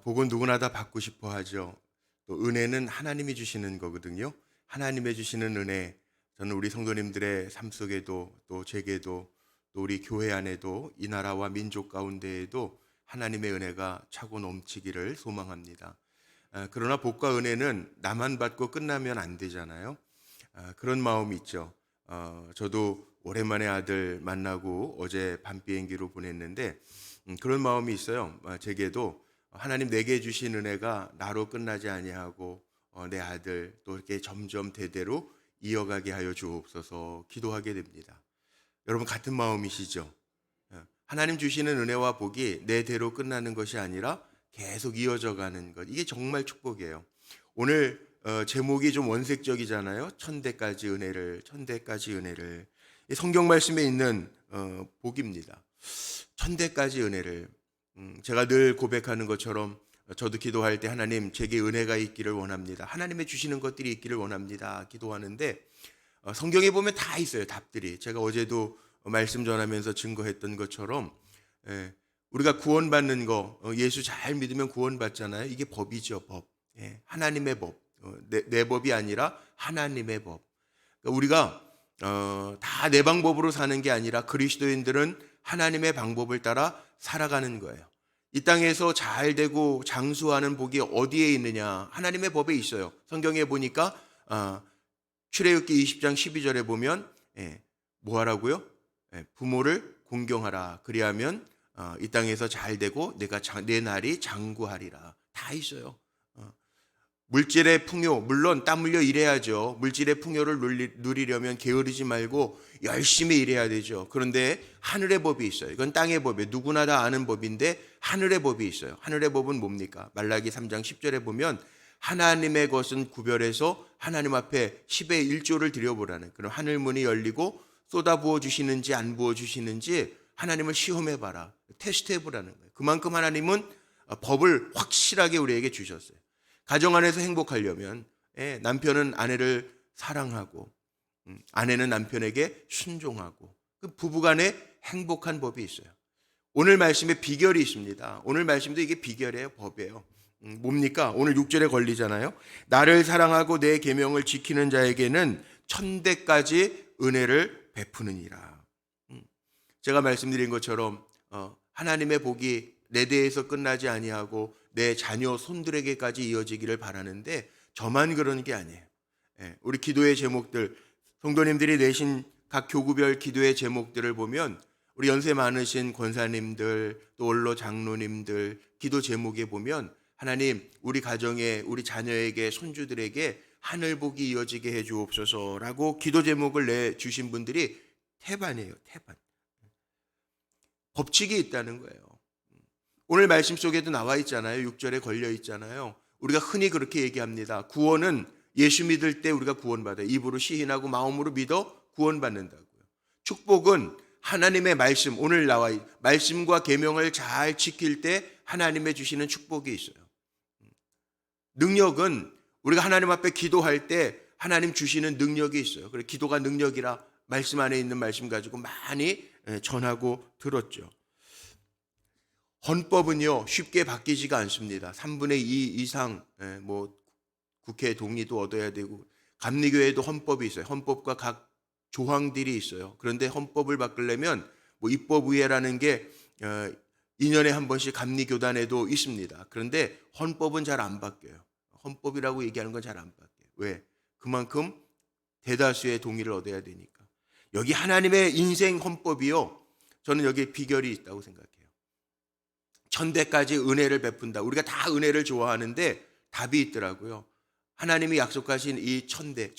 복은 누구나 다 받고 싶어 하죠. 또 은혜는 하나님이 주시는 거거든요. 하나님의 주시는 은혜, 저는 우리 성도님들의 삶 속에도 또 제게도 또 우리 교회 안에도 이 나라와 민족 가운데에도 하나님의 은혜가 차고 넘치기를 소망합니다. 그러나 복과 은혜는 나만 받고 끝나면 안 되잖아요. 그런 마음이 있죠. 저도 오랜만에 아들 만나고 어제 밤 비행기로 보냈는데 그런 마음이 있어요. 제게도 하나님 내게 주신 은혜가 나로 끝나지 아니하고 내 아들 또 이렇게 점점 대대로 이어가게 하여 주옵소서 기도하게 됩니다. 여러분 같은 마음이시죠? 하나님 주시는 은혜와 복이 내 대로 끝나는 것이 아니라 계속 이어져 가는 것. 이게 정말 축복이에요. 오늘 제목이 좀 원색적이잖아요. 천대까지 은혜를, 천대까지 은혜를. 이 성경 말씀에 있는 복입니다. 천대까지 은혜를. 제가 늘 고백하는 것처럼 저도 기도할 때 하나님 제게 은혜가 있기를 원합니다. 하나님의 주시는 것들이 있기를 원합니다. 기도하는데 성경에 보면 다 있어요. 답들이. 제가 어제도 말씀 전하면서 증거했던 것처럼 우리가 구원받는 거 예수 잘 믿으면 구원받잖아요. 이게 법이죠. 법. 하나님의 법. 내 법이 아니라 하나님의 법. 그러니까 우리가 다 내 방법으로 사는 게 아니라 그리스도인들은 하나님의 방법을 따라 살아가는 거예요. 이 땅에서 잘 되고 장수하는 복이 어디에 있느냐? 하나님의 법에 있어요. 성경에 보니까 출애굽기 20장 12절에 보면 뭐 하라고요? 부모를 공경하라. 그리하면 이 땅에서 잘 되고 내 날이 장구하리라. 다 있어요. 물질의 풍요, 물론 땀 흘려 일해야죠. 물질의 풍요를 누리려면 게으르지 말고 열심히 일해야 되죠. 그런데 하늘의 법이 있어요. 이건 땅의 법이에요. 누구나 다 아는 법인데 하늘의 법이 있어요. 하늘의 법은 뭡니까? 말라기 3장 10절에 보면 하나님의 것은 구별해서 하나님 앞에 10의 1조를 드려보라는, 그럼 하늘 문이 열리고 쏟아 부어 주시는지 안 부어 주시는지 하나님을 시험해 봐라. 테스트해 보라는 거예요. 그만큼 하나님은 법을 확실하게 우리에게 주셨어요. 가정 안에서 행복하려면 남편은 아내를 사랑하고 아내는 남편에게 순종하고 그 부부간에 행복한 법이 있어요. 오늘 말씀에 비결이 있습니다. 오늘 말씀도 이게 비결이에요. 법이에요. 뭡니까? 오늘 6절에 걸리잖아요. 나를 사랑하고 내 계명을 지키는 자에게는 천대까지 은혜를 베푸느니라. 제가 말씀드린 것처럼 하나님의 복이 내 대에서 끝나지 아니하고 내 자녀 손들에게까지 이어지기를 바라는데 저만 그러는 게 아니에요. 우리 기도의 제목들, 성도님들이 내신 각 교구별 기도의 제목들을 보면 우리 연세 많으신 권사님들 또 원로 장로님들 기도 제목에 보면 하나님 우리 가정에 우리 자녀에게 손주들에게 하늘복이 이어지게 해 주옵소서라고 기도 제목을 내주신 분들이 태반이에요. 태반. 법칙이 있다는 거예요. 오늘 말씀 속에도 나와 있잖아요. 6절에 걸려 있잖아요. 우리가 흔히 그렇게 얘기합니다. 구원은 예수 믿을 때 우리가 구원받아요. 입으로 시인하고 마음으로 믿어 구원받는다고요. 축복은 하나님의 말씀, 오늘 나와 있는 말씀과 계명을 잘 지킬 때 하나님의 주시는 축복이 있어요. 능력은 우리가 하나님 앞에 기도할 때 하나님 주시는 능력이 있어요. 그래서 기도가 능력이라 말씀 안에 있는 말씀 가지고 많이 전하고 들었죠. 헌법은요 쉽게 바뀌지가 않습니다. 3분의 2 이상 국회 동의도 얻어야 되고 감리교회도 헌법이 있어요. 헌법과 각 조항들이 있어요. 그런데 헌법을 바꾸려면 입법의회라는 게 2년에 한 번씩 감리교단에도 있습니다. 그런데 헌법은 잘 안 바뀌어요. 헌법이라고 얘기하는 건 잘 안 바뀌어요. 왜? 그만큼 대다수의 동의를 얻어야 되니까. 여기 하나님의 인생 헌법이요. 저는 여기에 비결이 있다고 생각해요. 천대까지 은혜를 베푼다. 우리가 다 은혜를 좋아하는데 답이 있더라고요. 하나님이 약속하신 이 천대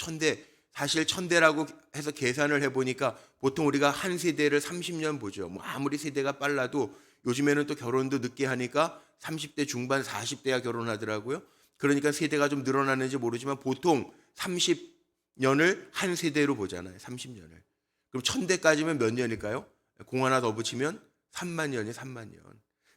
사실 천대라고 해서 계산을 해보니까 보통 우리가 한 세대를 30년 보죠. 아무리 세대가 빨라도 요즘에는 또 결혼도 늦게 하니까 30대 중반 40대야 결혼하더라고요. 그러니까 세대가 좀 늘어나는지 모르지만 보통 30년을 한 세대로 보잖아요. 30년을. 그럼 천대까지면 몇 년일까요? 공 하나 더 붙이면 3만 년이에요. 3만 년.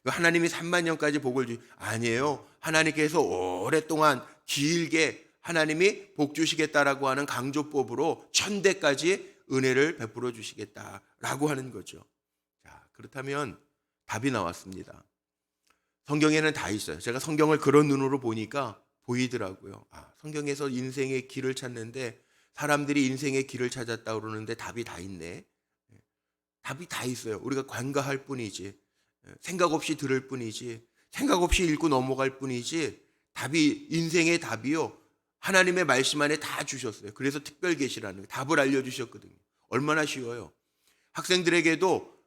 하나님이 3만 년까지 복을 아니에요. 하나님께서 오랫동안 길게 하나님이 복 주시겠다라고 하는 강조법으로 천대까지 은혜를 베풀어 주시겠다라고 하는 거죠. 자, 그렇다면 답이 나왔습니다. 성경에는 다 있어요. 제가 성경을 그런 눈으로 보니까 보이더라고요. 성경에서 인생의 길을 찾는데 사람들이 인생의 길을 찾았다 그러는데 답이 다 있네. 답이 다 있어요. 우리가 관가할 뿐이지, 생각 없이 들을 뿐이지, 생각 없이 읽고 넘어갈 뿐이지, 답이, 인생의 답이요, 하나님의 말씀 안에 다 주셨어요. 그래서 특별 계시라는 답을 알려주셨거든요. 얼마나 쉬워요. 학생들에게도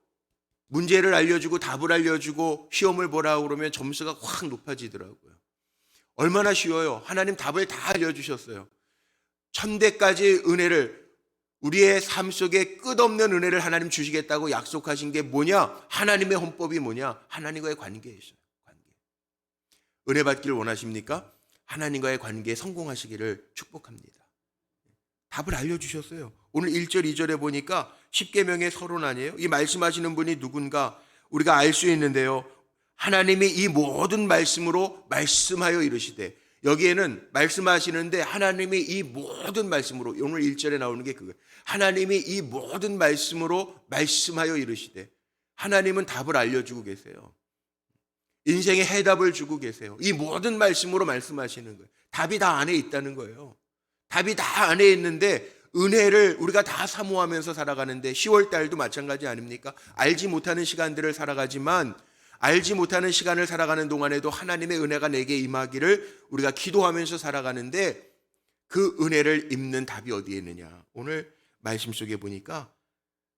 문제를 알려주고 답을 알려주고 시험을 보라고 그러면 점수가 확 높아지더라고요. 얼마나 쉬워요. 하나님 답을 다 알려주셨어요. 천대까지 은혜를, 우리의 삶 속에 끝없는 은혜를 하나님 주시겠다고 약속하신 게 뭐냐? 하나님의 헌법이 뭐냐? 하나님과의 관계에 있어요. 관계. 은혜 받기를 원하십니까? 하나님과의 관계에 성공하시기를 축복합니다. 답을 알려주셨어요. 오늘 1절, 2절에 보니까 십계명의 서론 아니에요? 이 말씀하시는 분이 누군가 우리가 알 수 있는데요. 하나님이 이 모든 말씀으로 말씀하여 이르시되, 여기에는 말씀하시는데 하나님이 이 모든 말씀으로, 오늘 1절에 나오는 게 그거예요. 하나님이 이 모든 말씀으로 말씀하여 이르시되, 하나님은 답을 알려주고 계세요. 인생의 해답을 주고 계세요. 이 모든 말씀으로 말씀하시는 거예요. 답이 다 안에 있다는 거예요. 답이 다 안에 있는데 은혜를 우리가 다 사모하면서 살아가는데 10월 달도 마찬가지 아닙니까? 알지 못하는 시간들을 살아가지만 알지 못하는 시간을 살아가는 동안에도 하나님의 은혜가 내게 임하기를 우리가 기도하면서 살아가는데 그 은혜를 입는 답이 어디에 있느냐? 오늘 말씀 속에 보니까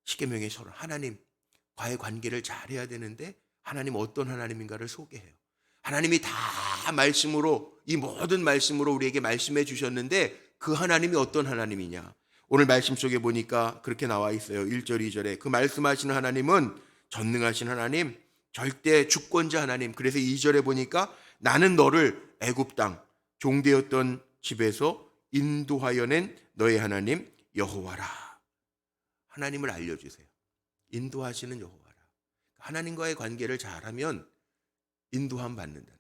십계명의 서론, 하나님과의 관계를 잘해야 되는데 하나님 어떤 하나님인가를 소개해요. 하나님이 다 말씀으로, 이 모든 말씀으로 우리에게 말씀해 주셨는데 그 하나님이 어떤 하나님이냐? 오늘 말씀 속에 보니까 그렇게 나와 있어요. 1절, 2절에 그 말씀하시는 하나님은 전능하신 하나님, 절대 주권자 하나님. 그래서 2절에 보니까 나는 너를 애굽 땅 종되었던 집에서 인도하여 낸 너의 하나님 여호와라. 하나님을 알려주세요. 인도하시는 여호와라. 하나님과의 관계를 잘하면 인도함 받는다는 거예요.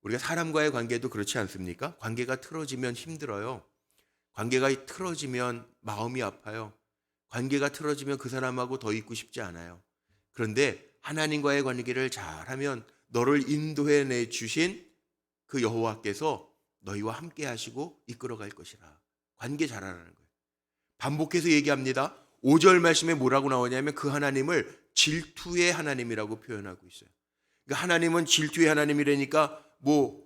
우리가 사람과의 관계도 그렇지 않습니까? 관계가 틀어지면 힘들어요. 관계가 틀어지면 마음이 아파요. 관계가 틀어지면 그 사람하고 더 있고 싶지 않아요. 그런데 하나님과의 관계를 잘하면 너를 인도해 내 주신 그 여호와께서 너희와 함께 하시고 이끌어갈 것이라. 관계 잘하라는 거예요. 반복해서 얘기합니다. 5절 말씀에 뭐라고 나오냐면 그 하나님을 질투의 하나님이라고 표현하고 있어요. 그러니까 하나님은 질투의 하나님이라니까 뭐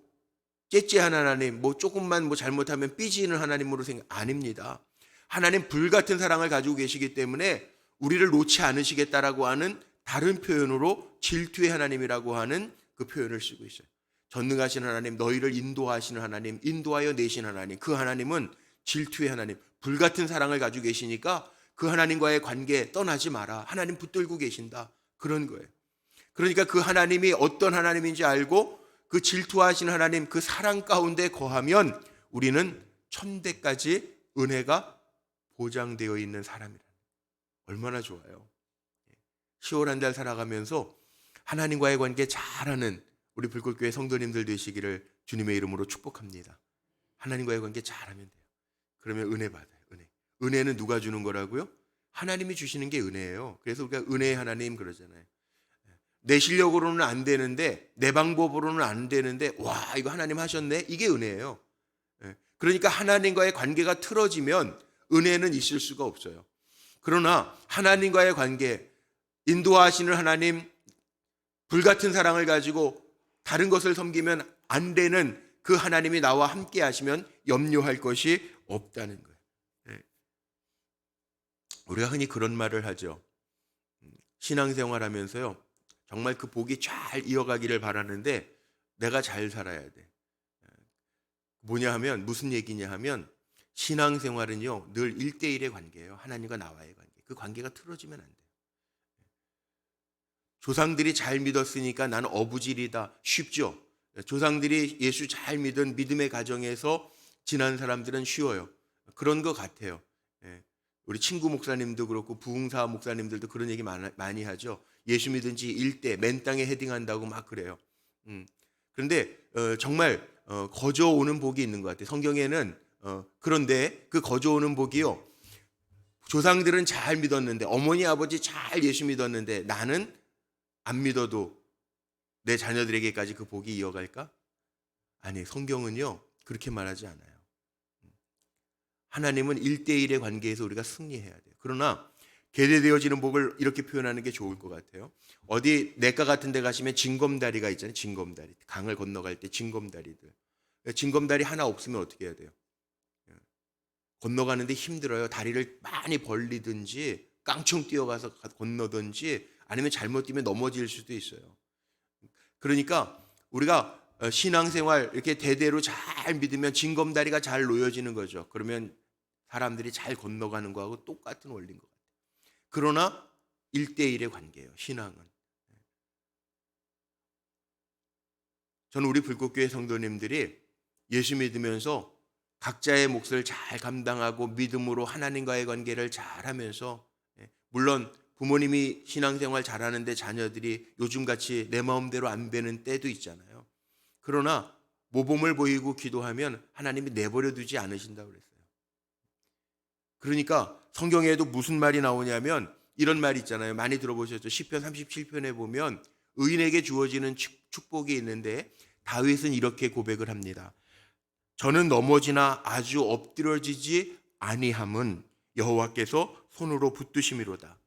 째째한 하나님, 뭐 조금만 뭐 잘못하면 삐지는 하나님으로 아닙니다. 하나님 불같은 사랑을 가지고 계시기 때문에 우리를 놓지 않으시겠다라고 하는 다른 표현으로 질투의 하나님이라고 하는 그 표현을 쓰고 있어요. 전능하신 하나님, 너희를 인도하시는 하나님, 인도하여 내신 하나님, 그 하나님은 질투의 하나님, 불같은 사랑을 가지고 계시니까 그 하나님과의 관계 떠나지 마라. 하나님 붙들고 계신다. 그런 거예요. 그러니까 그 하나님이 어떤 하나님인지 알고 그 질투하시는 하나님, 그 사랑 가운데 거하면 우리는 천대까지 은혜가 보장되어 있는 사람이라. 얼마나 좋아요. 10월 한 달 살아가면서 하나님과의 관계 잘하는 우리 불꽃교회 성도님들 되시기를 주님의 이름으로 축복합니다. 하나님과의 관계 잘하면 돼요. 그러면 은혜 받아요. 은혜는 누가 주는 거라고요? 하나님이 주시는 게 은혜예요. 그래서 우리가 은혜의 하나님 그러잖아요. 내 실력으로는 안 되는데, 내 방법으로는 안 되는데, 와, 이거 하나님 하셨네? 이게 은혜예요. 그러니까 하나님과의 관계가 틀어지면 은혜는 있을 수가 없어요. 그러나 하나님과의 관계, 인도하시는 하나님, 불같은 사랑을 가지고 다른 것을 섬기면 안 되는 그 하나님이 나와 함께 하시면 염려할 것이 없다는 거예요. 우리가 흔히 그런 말을 하죠. 신앙생활 하면서요, 정말 그 복이 잘 이어가기를 바라는데 내가 잘 살아야 돼. 뭐냐 하면, 무슨 얘기냐 하면, 신앙생활은요 늘 1대1의 관계예요. 하나님과 나와의 관계. 그 관계가 틀어지면 안 돼요. 조상들이 잘 믿었으니까 나는 어부질이다. 쉽죠. 조상들이 예수 잘 믿은 믿음의 가정에서 지난 사람들은 쉬워요. 그런 것 같아요. 우리 친구 목사님도 그렇고 부흥사 목사님들도 그런 얘기 많이 하죠. 예수 믿은 지 1대 맨 땅에 헤딩한다고 막 그래요. 그런데 정말 거저오는 복이 있는 것 같아요. 성경에는 그런데 그 거저오는 복이요, 조상들은 잘 믿었는데, 어머니 아버지 잘 예수 믿었는데 나는 안 믿어도 내 자녀들에게까지 그 복이 이어갈까? 아니, 성경은요 그렇게 말하지 않아요. 하나님은 1대1의 관계에서 우리가 승리해야 돼요. 그러나 계대되어지는 복을 이렇게 표현하는 게 좋을 것 같아요. 어디 내과 같은 데 가시면 징검다리가 있잖아요. 징검다리. 강을 건너갈 때 징검다리들. 징검다리 하나 없으면 어떻게 해야 돼요? 건너가는데 힘들어요. 다리를 많이 벌리든지 깡총 뛰어가서 건너든지 아니면 잘못 뛰면 넘어질 수도 있어요. 그러니까 우리가 신앙생활 이렇게 대대로 잘 믿으면 징검다리가 잘 놓여지는 거죠. 그러면 사람들이 잘 건너가는 거하고 똑같은 원리인 것 같아요. 그러나 1대1의 관계예요. 신앙은. 저는 우리 불꽃교회 성도님들이 예수 믿으면서 각자의 몫을 잘 감당하고 믿음으로 하나님과의 관계를 잘하면서, 물론 부모님이 신앙생활 잘하는데 자녀들이 요즘같이 내 마음대로 안 되는 때도 있잖아요. 그러나 모범을 보이고 기도하면 하나님이 내버려 두지 않으신다고 그랬어요. 그러니까 성경에도 무슨 말이 나오냐면 이런 말이 있잖아요. 많이 들어보셨죠? 시편 37편에 보면 의인에게 주어지는 축복이 있는데 다윗은 이렇게 고백을 합니다. 저는 넘어지나 아주 엎드러지지 아니함은 여호와께서 손으로 붙드심이로다.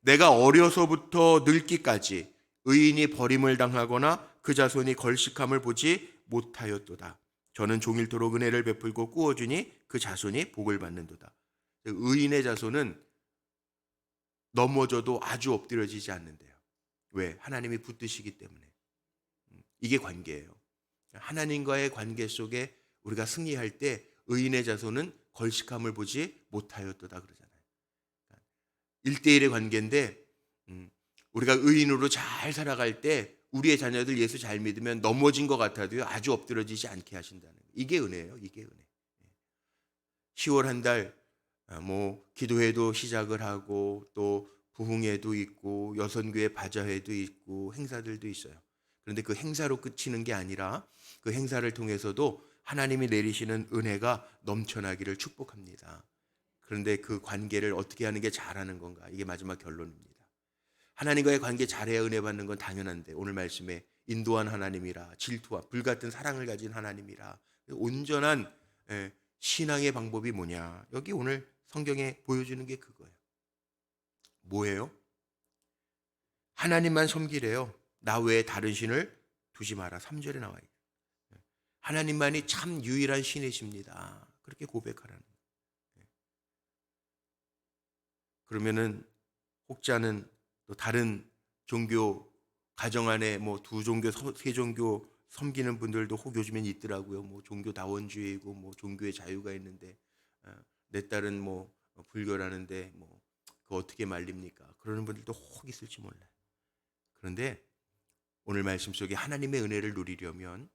내가 어려서부터 늙기까지 의인이 버림을 당하거나 그 자손이 걸식함을 보지 못하였도다. 저는 종일토록 은혜를 베풀고 꾸어주니 그 자손이 복을 받는도다. 의인의 자손은 넘어져도 아주 엎드려지지 않는데요. 왜? 하나님이 붙드시기 때문에. 이게 관계예요. 하나님과의 관계 속에 우리가 승리할 때 의인의 자손은 걸식함을 보지 못하였도다 그러잖아요. 1대1의 관계인데 우리가 의인으로 잘 살아갈 때 우리의 자녀들 예수 잘 믿으면 넘어진 것 같아도요 아주 엎드러지지 않게 하신다는 거예요. 이게 은혜예요. 이게 은혜. 10월 한 달 기도회도 시작을 하고 또 부흥회도 있고 여선교회 바자회도 있고 행사들도 있어요. 그런데 그 행사로 그치는 게 아니라 그 행사를 통해서도 하나님이 내리시는 은혜가 넘쳐나기를 축복합니다. 그런데 그 관계를 어떻게 하는 게 잘하는 건가? 이게 마지막 결론입니다. 하나님과의 관계 잘해야 은혜 받는 건 당연한데 오늘 말씀에 인도한 하나님이라 질투와 불같은 사랑을 가진 하나님이라 온전한 신앙의 방법이 뭐냐? 여기 오늘 성경에 보여주는 게 그거예요. 뭐예요? 하나님만 섬기래요. 나 외에 다른 신을 두지 마라. 3절에 나와요. 하나님만이 참 유일한 신이십니다. 그렇게 고백하라는 거예요. 그러면은 혹자는 또 다른 종교 가정 안에 두 종교, 세 종교 섬기는 분들도 혹 요즘엔 있더라고요. 종교 다원주의고 종교의 자유가 있는데 내 딸은 불교라는데 그거 어떻게 말립니까? 그러는 분들도 혹 있을지 몰라요. 그런데 오늘 말씀 속에 하나님의 은혜를 누리려면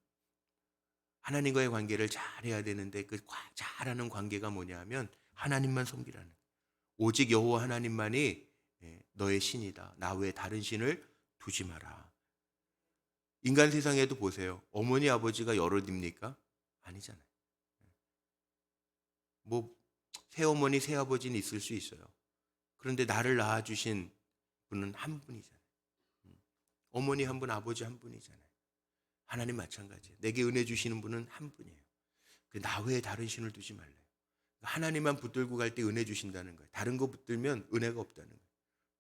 하나님과의 관계를 잘해야 되는데 그 잘하는 관계가 뭐냐면 하나님만 섬기라는 거예요. 오직 여호와 하나님만이 너의 신이다. 나 외에 다른 신을 두지 마라. 인간 세상에도 보세요. 어머니 아버지가 여럿입니까? 아니잖아요. 새어머니 새아버지는 있을 수 있어요. 그런데 나를 낳아주신 분은 한 분이잖아요. 어머니 한 분, 아버지 한 분이잖아요. 하나님 마찬가지예요. 내게 은혜 주시는 분은 한 분이에요. 나 외에 다른 신을 두지 말래요. 하나님만 붙들고 갈 때 은혜 주신다는 거예요. 다른 거 붙들면 은혜가 없다는 거예요.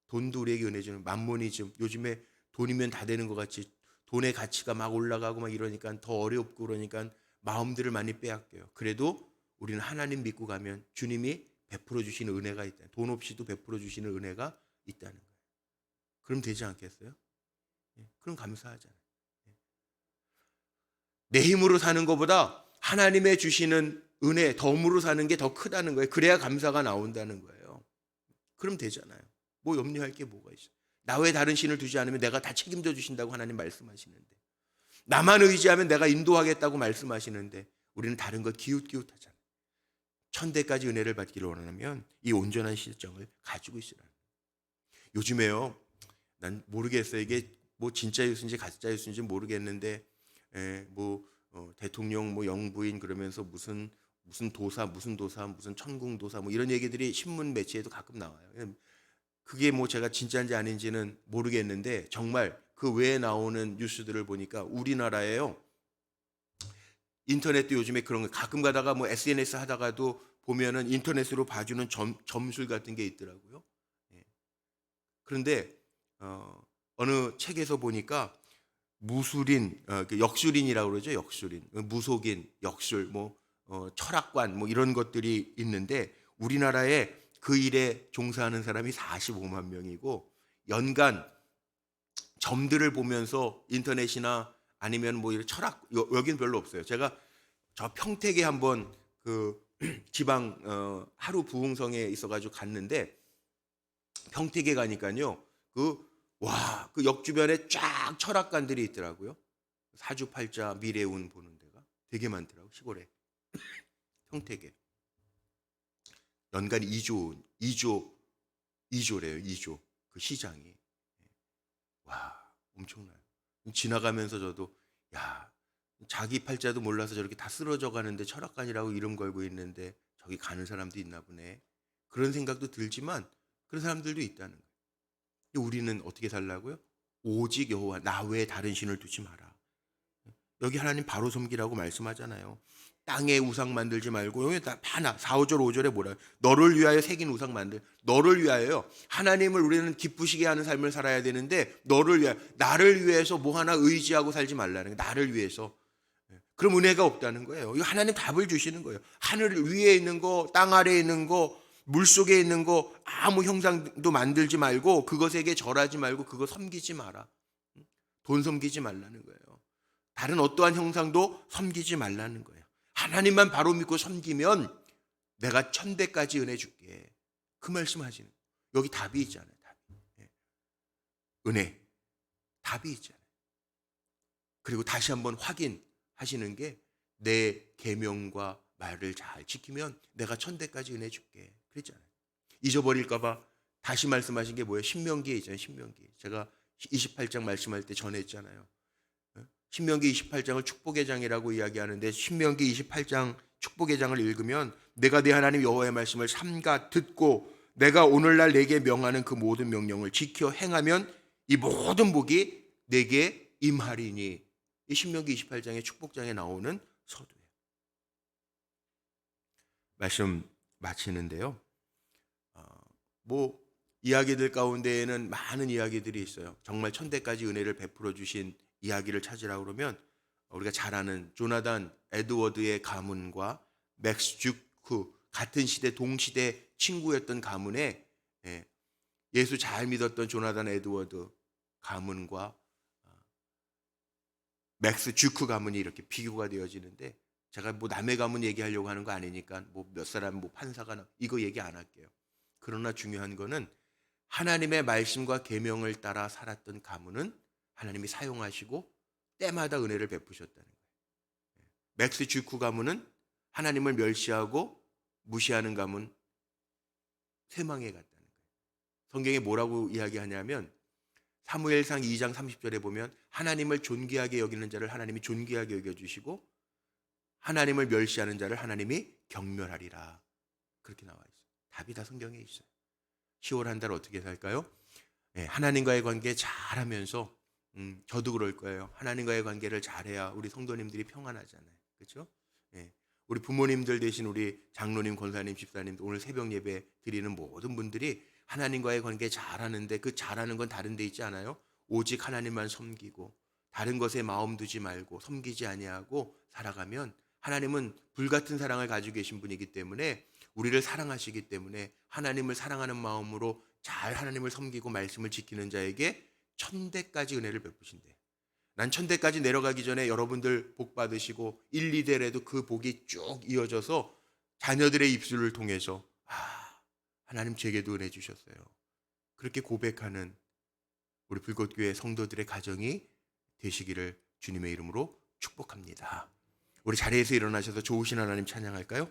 돈도 우리에게 은혜 주는 만모니즘. 요즘에 돈이면 다 되는 것 같이 돈의 가치가 막 올라가고 이러니까 더 어렵고 그러니까 마음들을 많이 빼앗겨요. 그래도 우리는 하나님 믿고 가면 주님이 베풀어 주시는 은혜가 있다. 돈 없이도 베풀어 주시는 은혜가 있다는 거예요. 그럼 되지 않겠어요? 그럼 감사하잖아요. 내 힘으로 사는 것보다 하나님의 주시는 은혜, 덤으로 사는 게 더 크다는 거예요. 그래야 감사가 나온다는 거예요. 그럼 되잖아요. 염려할 게 뭐가 있어요. 나 외에 다른 신을 두지 않으면 내가 다 책임져 주신다고 하나님 말씀하시는데, 나만 의지하면 내가 인도하겠다고 말씀하시는데 우리는 다른 것 기웃기웃하잖아요. 천대까지 은혜를 받기를 원하면 이 온전한 실정을 가지고 있으라는 거예요. 요즘에요, 난 모르겠어요. 이게 진짜 뉴스인지 가짜 뉴스인지 모르겠는데 대통령 영부인 그러면서 무슨 도사 무슨 천궁도사 이런 얘기들이 신문 매체에도 가끔 나와요. 그게 제가 진짜인지 아닌지는 모르겠는데 정말 그 외에 나오는 뉴스들을 보니까 우리나라에요. 인터넷도 요즘에 그런 거 가끔 가다가 뭐 SNS 하다가도 보면은 인터넷으로 봐주는 점술 같은 게 있더라고요. 예. 그런데 어느 책에서 보니까 무술인, 그 역술인이라고 그러죠. 역술인, 무속인, 역술, 뭐 철학관, 뭐 이런 것들이 있는데 우리나라에 그 일에 종사하는 사람이 45만 명이고 연간 점들을 보면서 인터넷이나 아니면 뭐 이런 철학 여기는 별로 없어요. 제가 저 평택에 한번 그 지방 하루 부흥성에 있어가지고 갔는데 평택에 가니까요 그 역 주변에 쫙 철학관들이 있더라고요. 사주팔자 미래운 보는 데가 되게 많더라고 시골에. 평택에 연간 2조래요. 2조 그 시장이. 와 엄청나요. 지나가면서 저도 야 자기 팔자도 몰라서 저렇게 다 쓰러져 가는데 철학관이라고 이름 걸고 있는데 저기 가는 사람도 있나 보네. 그런 생각도 들지만 그런 사람들도 있다는 거예요. 근데 우리는 어떻게 살라고요? 오직 여호와 나 외에 다른 신을 두지 마라. 여기 하나님 바로 섬기라고 말씀하잖아요. 땅에 우상 만들지 말고 여기 다 하나 4, 5절 5절에 뭐라 너를 위하여 새긴 우상 만들 너를 위하여요. 하나님을 우리는 기쁘시게 하는 삶을 살아야 되는데 너를 위하여 나를 위해서 뭐 하나 의지하고 살지 말라는 거예요. 나를 위해서. 그럼 은혜가 없다는 거예요. 이거 하나님 답을 주시는 거예요. 하늘 위에 있는 거, 땅 아래에 있는 거, 물 속에 있는 거 아무 형상도 만들지 말고 그것에게 절하지 말고 그거 섬기지 마라. 돈 섬기지 말라는 거예요. 다른 어떠한 형상도 섬기지 말라는 거예요. 하나님만 바로 믿고 섬기면 내가 천대까지 은혜 줄게. 그 말씀 하시는 거예요. 여기 답이 있잖아요. 답이. 은혜. 답이 있잖아요. 그리고 다시 한번 확인하시는 게 내 계명과 말을 잘 지키면 내가 천대까지 은혜 줄게. 그랬잖아요. 잊어버릴까 봐 다시 말씀하신 게 뭐예요? 신명기에 있잖아요. 신명기. 제가 28장 말씀할 때 전했잖아요. 신명기 28장을 축복의 장이라고 이야기하는데 신명기 28장 축복의 장을 읽으면 내가 내 하나님 여호와의 말씀을 삼가 듣고 내가 오늘날 내게 명하는 그 모든 명령을 지켜 행하면 이 모든 복이 내게 임하리니. 이 신명기 28장의 축복장에 나오는 서두예요. 말씀 마치는데요. 뭐 이야기들 가운데에는 많은 이야기들이 있어요. 정말 천대까지 은혜를 베풀어 주신 이야기를 찾으라고 그러면 우리가 잘 아는 조나단 에드워드의 가문과 맥스 주크 같은 시대 동시대 친구였던 가문에 예수 잘 믿었던 조나단 에드워드 가문과 맥스 주크 가문이 이렇게 비교가 되어지는데 제가 뭐 남의 가문 얘기하려고 하는 거 아니니까 뭐 몇 사람 뭐 판사가 이거 얘기 안 할게요. 그러나 중요한 거는 하나님의 말씀과 계명을 따라 살았던 가문은 하나님이 사용하시고 때마다 은혜를 베푸셨다는 거예요. 맥스 주크 가문은 하나님을 멸시하고 무시하는 가문 쇠망에 갔다는 거예요. 성경에 뭐라고 이야기하냐면 사무엘상 2장 30절에 보면 하나님을 존귀하게 여기는 자를 하나님이 존귀하게 여겨주시고 하나님을 멸시하는 자를 하나님이 경멸하리라. 그렇게 나와 있어요. 답이 다 성경에 있어요. 10월 한 달 어떻게 살까요? 하나님과의 관계 잘하면서 저도 그럴 거예요. 하나님과의 관계를 잘해야 우리 성도님들이 평안하잖아요. 그렇죠? 우리 부모님들 되신 우리 장로님, 권사님, 집사님 오늘 새벽 예배 드리는 모든 분들이 하나님과의 관계 잘하는데 그 잘하는 건 다른 데 있지 않아요? 오직 하나님만 섬기고 다른 것에 마음 두지 말고 섬기지 아니하고 살아가면 하나님은 불같은 사랑을 가지고 계신 분이기 때문에 우리를 사랑하시기 때문에 하나님을 사랑하는 마음으로 잘 하나님을 섬기고 말씀을 지키는 자에게 천대까지 은혜를 베푸신대. 난 천대까지 내려가기 전에 여러분들 복 받으시고 1, 2대라도 그 복이 쭉 이어져서 자녀들의 입술을 통해서 하나님 제게도 은혜 주셨어요. 그렇게 고백하는 우리 불꽃교회 성도들의 가정이 되시기를 주님의 이름으로 축복합니다. 우리 자리에서 일어나셔서 좋으신 하나님 찬양할까요?